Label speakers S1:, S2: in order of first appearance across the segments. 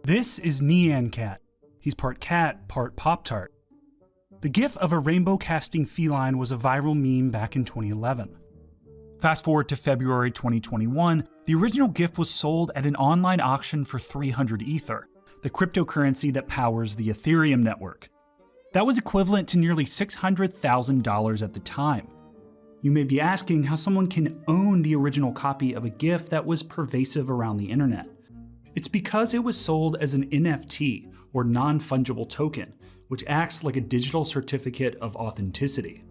S1: This is Nian Cat. He's part cat, part Pop-Tart. The gif of a rainbow casting feline was a viral meme back in 2011. Fast forward to February 2021, the original gif was sold at an online auction for 300 Ether, the cryptocurrency that powers the Ethereum network. That was equivalent to nearly $600,000 at the time. You may be asking how someone can own the original copy of a GIF that was pervasive around the internet. It's because it was sold as an NFT, or non-fungible token, which acts like a digital certificate of authenticity.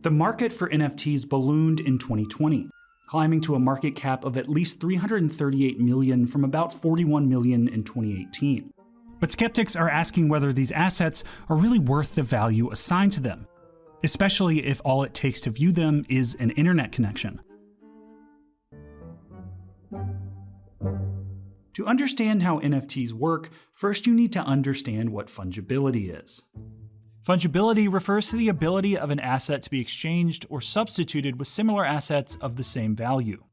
S1: The market for NFTs ballooned in 2020, climbing to a market cap of at least $338 million from about $41 million in 2018. But skeptics are asking whether these assets are really worth the value assigned to them, especially if all it takes to view them is an internet connection. To understand how NFTs work, first you need to understand what fungibility is. Fungibility refers to the ability of an asset to be exchanged or substituted with similar assets of the same value.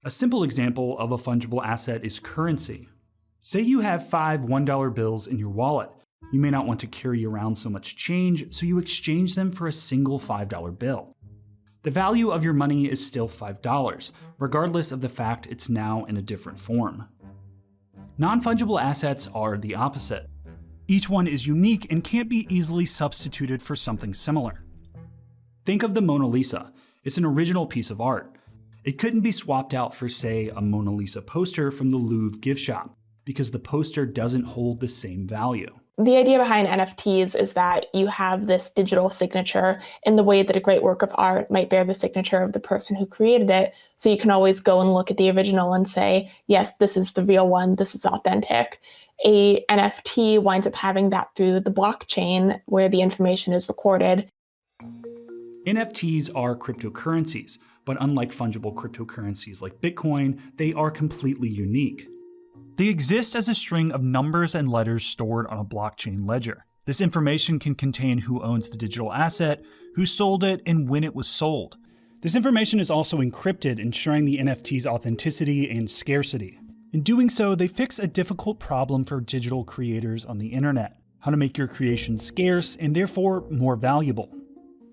S1: A simple example of a fungible asset is currency. Say you have 5 $1 bills in your wallet. You may not want to carry around so much change, so you exchange them for a single $5 bill. The value of your money is still $5, regardless of the fact it's now in a different form. Non-fungible assets are the opposite. Each one is unique and can't be easily substituted for something similar. Think of the Mona Lisa. It's an original piece of art. It couldn't be swapped out for, say, a Mona Lisa poster from the Louvre gift shop, because the poster doesn't hold the same value.
S2: The idea behind NFTs is that you have this digital signature in the way that a great work of art might bear the signature of the person who created it. So you can always go and look at the original and say, yes, this is the real one, this is authentic. A NFT winds up having that through the blockchain where the information is recorded.
S1: NFTs are cryptocurrencies, but unlike fungible cryptocurrencies like Bitcoin, they are completely unique. They exist as a string of numbers and letters stored on a blockchain ledger. This information can contain who owns the digital asset, who sold it, and when it was sold. This information is also encrypted, ensuring the NFT's authenticity and scarcity. In doing so, they fix a difficult problem for digital creators on the internet: how to make your creation scarce and therefore more valuable.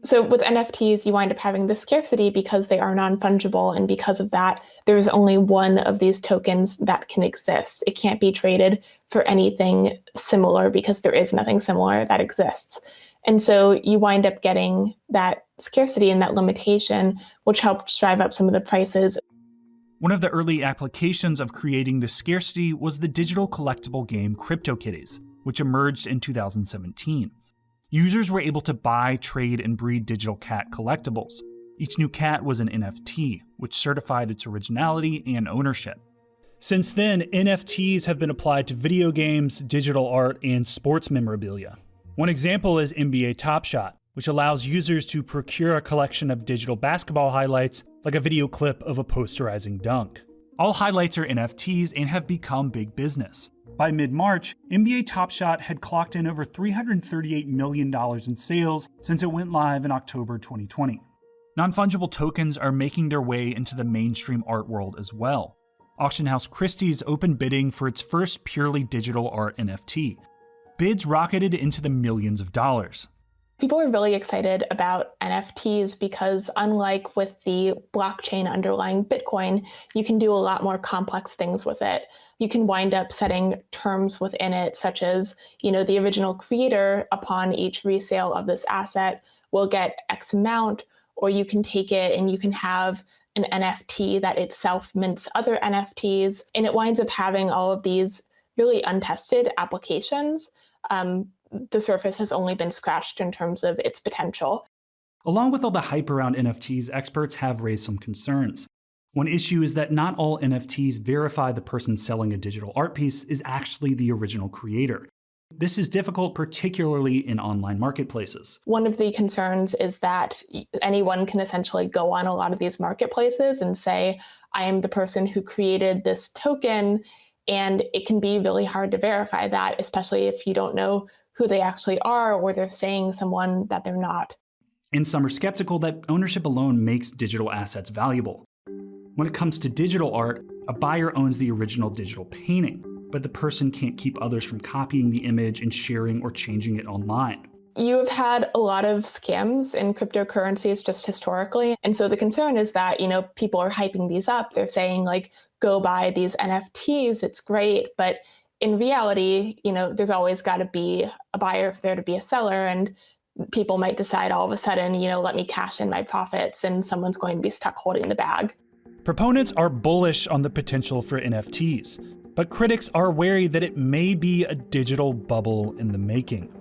S2: So with NFTs, you wind up having this scarcity because they are non-fungible, and because of that, there is only one of these tokens that can exist. It can't be traded for anything similar because there is nothing similar that exists. And so you wind up getting that scarcity and that limitation, which helped drive up some of the prices.
S1: One of the early applications of creating this scarcity was the digital collectible game CryptoKitties, which emerged in 2017. Users were able to buy, trade, and breed digital cat collectibles. Each new cat was an NFT, which certified its originality and ownership. Since then, NFTs have been applied to video games, digital art, and sports memorabilia. One example is NBA Top Shot, which allows users to procure a collection of digital basketball highlights, like a video clip of a posterizing dunk. All highlights are NFTs and have become big business. By mid-March, NBA Top Shot had clocked in over $338 million in sales since it went live in October 2020. Non-fungible tokens are making their way into the mainstream art world as well. Auction house Christie's opened bidding for its first purely digital art NFT. Bids rocketed into the millions of dollars.
S2: People are really excited about NFTs because, unlike with the blockchain underlying Bitcoin, you can do a lot more complex things with it. You can wind up setting terms within it, such as, the original creator, upon each resale of this asset, will get X amount, or you can take it and you can have an NFT that itself mints other NFTs, and it winds up having all of these really untested applications. The surface has only been scratched in terms of its potential.
S1: Along with all the hype around NFTs, experts have raised some concerns. One issue is that not all NFTs verify the person selling a digital art piece is actually the original creator. This is difficult, particularly in online marketplaces.
S2: One of the concerns is that anyone can essentially go on a lot of these marketplaces and say, I am the person who created this token, and it can be really hard to verify that, especially if you don't know who they actually are, or they're saying someone that they're not.
S1: And some are skeptical that ownership alone makes digital assets valuable. When it comes to digital art, a buyer owns the original digital painting, but the person can't keep others from copying the image and sharing or changing it online.
S2: You have had a lot of scams in cryptocurrencies just historically. And so the concern is that, people are hyping these up. They're saying like, go buy these NFTs, it's great. But in reality, there's always got to be a buyer for there to be a seller. And people might decide all of a sudden, let me cash in my profits, and someone's going to be stuck holding the bag.
S1: Proponents are bullish on the potential for NFTs, but critics are wary that it may be a digital bubble in the making.